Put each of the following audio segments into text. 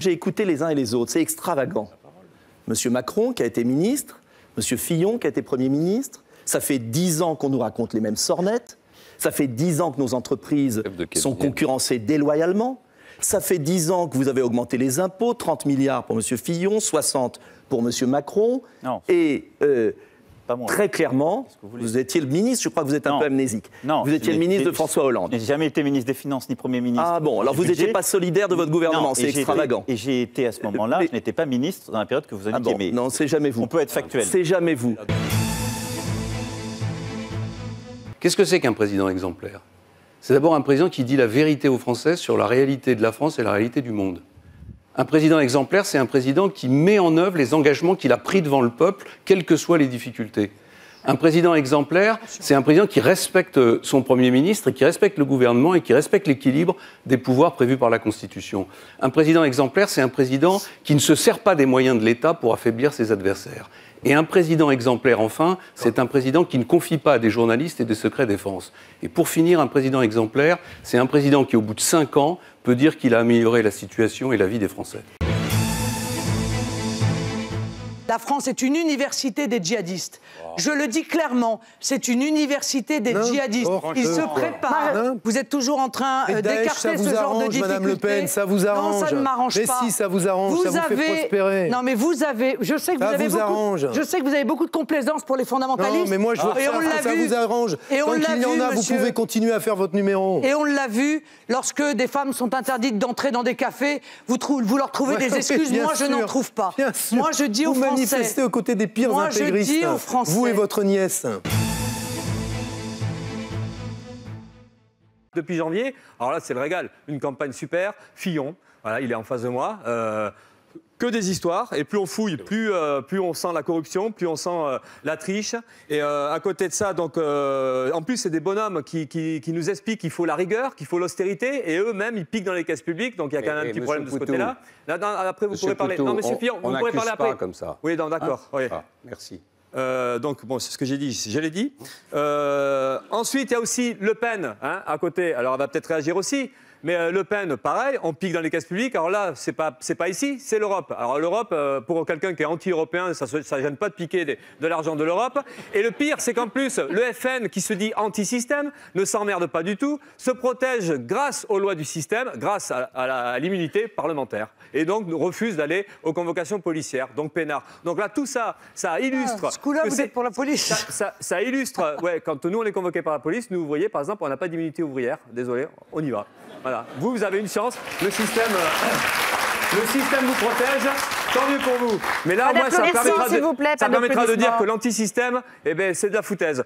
J'ai écouté les uns et les autres, c'est extravagant. Monsieur Macron, qui a été ministre, Monsieur Fillon, qui a été Premier ministre, ça fait 10 ans qu'on nous raconte les mêmes sornettes, ça fait 10 ans que nos entreprises sont concurrencées déloyalement, ça fait 10 ans que vous avez augmenté les impôts, 30 milliards pour Monsieur Fillon, 60 pour Monsieur Macron, et... très clairement, vous étiez le ministre, je crois que vous êtes un peu amnésique. Non, vous étiez le ministre de François Hollande. Je n'ai jamais été ministre des Finances ni Premier ministre. Ah bon, alors vous n'étiez pas solidaire de votre gouvernement, c'est extravagant. Et j'ai été à ce moment-là, je n'étais pas ministre dans la période que vous indiquez. Mais non, c'est jamais vous. On peut être factuel. C'est jamais vous. Qu'est-ce que c'est qu'un président exemplaire? C'est d'abord un président qui dit la vérité aux Français sur la réalité de la France et la réalité du monde. Un président exemplaire, c'est un président qui met en œuvre les engagements qu'il a pris devant le peuple, quelles que soient les difficultés. Un président exemplaire, c'est un président qui respecte son Premier ministre et qui respecte le gouvernement et qui respecte l'équilibre des pouvoirs prévus par la Constitution. Un président exemplaire, c'est un président qui ne se sert pas des moyens de l'État pour affaiblir ses adversaires. Et un président exemplaire, enfin, c'est un président qui ne confie pas à des journalistes et des secrets défense. Et pour finir, un président exemplaire, c'est un président qui, au bout de 5 ans, peut dire qu'il a amélioré la situation et la vie des Français. La France est une université des djihadistes. Je le dis clairement, c'est une université des djihadistes. Ils se préparent. Vous êtes toujours en train d'écarter ce genre de difficultés. Madame Le Pen, ça vous arrange. Non, ça ne m'arrange pas. Mais si, ça vous arrange, ça vous fait prospérer. Non, mais vous avez... Je sais que vous avez beaucoup de complaisance pour les fondamentalistes. Non, mais moi, je veux que ça vous arrange. Tant qu'il y en a, vous pouvez continuer à faire votre numéro. Et on l'a vu, lorsque des femmes sont interdites d'entrer dans des cafés, vous leur trouvez des excuses. Moi, je n'en trouve pas. Moi, je dis aux Français... Manifestez aux côtés des pires intégristes. Je dis aux Français... Vous et votre nièce. Depuis janvier, alors là c'est le régal, une campagne super, Fillon, voilà, il est en face de moi, que des histoires, et plus on fouille, plus on sent la corruption, plus on sent la triche, et à côté de ça, donc, en plus c'est des bonhommes qui nous expliquent qu'il faut la rigueur, qu'il faut l'austérité, et eux-mêmes ils piquent dans les caisses publiques, donc il y a quand même un petit problème de ce côté-là. Après vous pourrez parler. Non Monsieur Fillon, vous pourrez parler après. Pas comme ça. Oui, d'accord. Oui. Ah, merci. Donc, bon, c'est ce que j'ai dit, je l'ai dit. Ensuite, il y a aussi Le Pen, hein, à côté. Alors, elle va peut-être réagir aussi. Mais Le Pen, pareil, on pique dans les caisses publiques. Alors là, c'est pas ici, c'est l'Europe. Alors l'Europe, pour quelqu'un qui est anti-européen, ça ne gêne pas de piquer de l'argent de l'Europe. Et le pire, c'est qu'en plus, le FN, qui se dit anti-système, ne s'emmerde pas du tout, se protège grâce aux lois du système, grâce à l'immunité parlementaire. Et donc refuse d'aller aux convocations policières, donc peinard. Donc là, tout ça, ça illustre... ce coup-là, vous êtes pour la police. Ça illustre... Ouais, quand nous, on est convoqués par la police, nous, vous voyez, par exemple, on n'a pas d'immunité ouvrière. Désolé, on y va. Voilà. Vous avez une chance, le système vous protège, tant mieux pour vous. Mais là, moi, ça permettra de dire que l'antisystème, eh ben, c'est de la foutaise.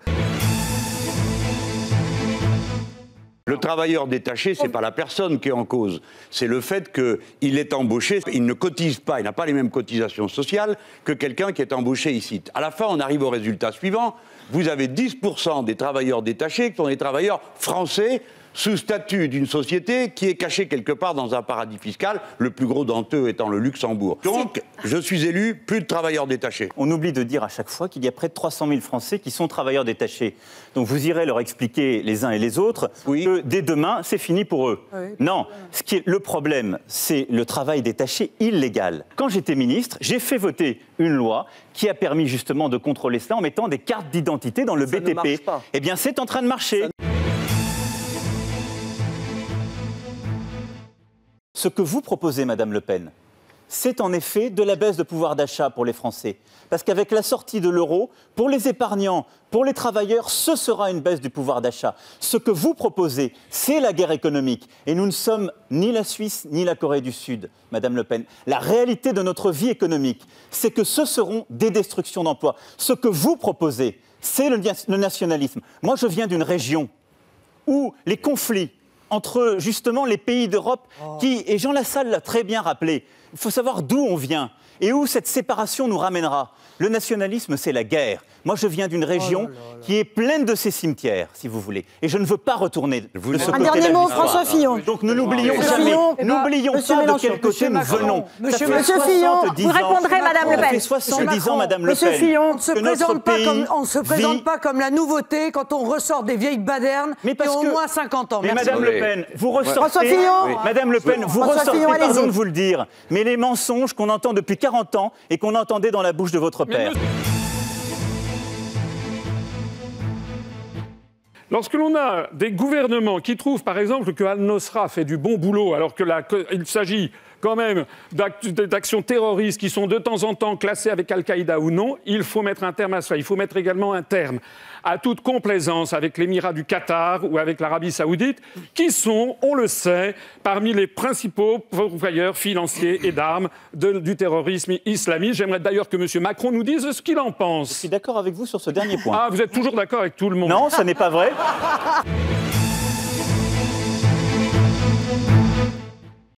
Le travailleur détaché, ce n'est pas la personne qui est en cause. C'est le fait qu'il est embauché, il ne cotise pas, il n'a pas les mêmes cotisations sociales que quelqu'un qui est embauché ici. À la fin, on arrive au résultat suivant. Vous avez 10% des travailleurs détachés qui sont des travailleurs français, sous statut d'une société qui est cachée quelque part dans un paradis fiscal, le plus gros d'entre eux étant le Luxembourg. Donc, je suis élu, plus de travailleurs détachés. On oublie de dire à chaque fois qu'il y a près de 300 000 Français qui sont travailleurs détachés. Donc vous irez leur expliquer les uns et les autres que dès demain, c'est fini pour eux. Oui. Non, ce qui est le problème, c'est le travail détaché illégal. Quand j'étais ministre, j'ai fait voter une loi qui a permis justement de contrôler cela en mettant des cartes d'identité dans le BTP. Ne marche pas. Eh bien, c'est en train de marcher. Ce que vous proposez, Madame Le Pen, c'est en effet de la baisse de pouvoir d'achat pour les Français. Parce qu'avec la sortie de l'euro, pour les épargnants, pour les travailleurs, ce sera une baisse du pouvoir d'achat. Ce que vous proposez, c'est la guerre économique. Et nous ne sommes ni la Suisse, ni la Corée du Sud, Madame Le Pen. La réalité de notre vie économique, c'est que ce seront des destructions d'emplois. Ce que vous proposez, c'est le nationalisme. Moi, je viens d'une région où les conflits entre justement les pays d'Europe et Jean Lassalle l'a très bien rappelé, il faut savoir d'où on vient et où cette séparation nous ramènera. Le nationalisme, c'est la guerre. Moi, je viens d'une région qui est pleine de ces cimetières, si vous voulez. Et je ne veux pas retourner de ce côté-là. Un dernier mot, François Fillon. Donc, ne l'oublions jamais. N'oublions pas de quel côté nous venons. Monsieur Fillon, vous répondrez, Madame Le Pen. Ça fait 70 ans, Madame Le Pen. Monsieur Fillon, on ne se présente pas comme la nouveauté quand on ressort des vieilles badernes qui ont au moins 50 ans. Mais Madame Le Pen, vous ressortez... François Fillon. Madame Le Pen, vous ressortez, pardon de vous le dire, mais mais les mensonges qu'on entend depuis 40 ans et qu'on entendait dans la bouche de votre père. Lorsque l'on a des gouvernements qui trouvent, par exemple, que Al-Nosra fait du bon boulot, alors qu'il s'agit quand même d'actions terroristes qui sont de temps en temps classées avec Al-Qaïda ou non, il faut mettre un terme à cela. Il faut mettre également un terme à toute complaisance avec l'émirat du Qatar ou avec l'Arabie saoudite, qui sont, on le sait, parmi les principaux pourvoyeurs financiers et d'armes du terrorisme islamiste. J'aimerais d'ailleurs que M. Macron nous dise ce qu'il en pense. Je suis d'accord avec vous sur ce dernier point. Ah, vous êtes toujours d'accord avec tout le monde? Non, ce n'est pas vrai.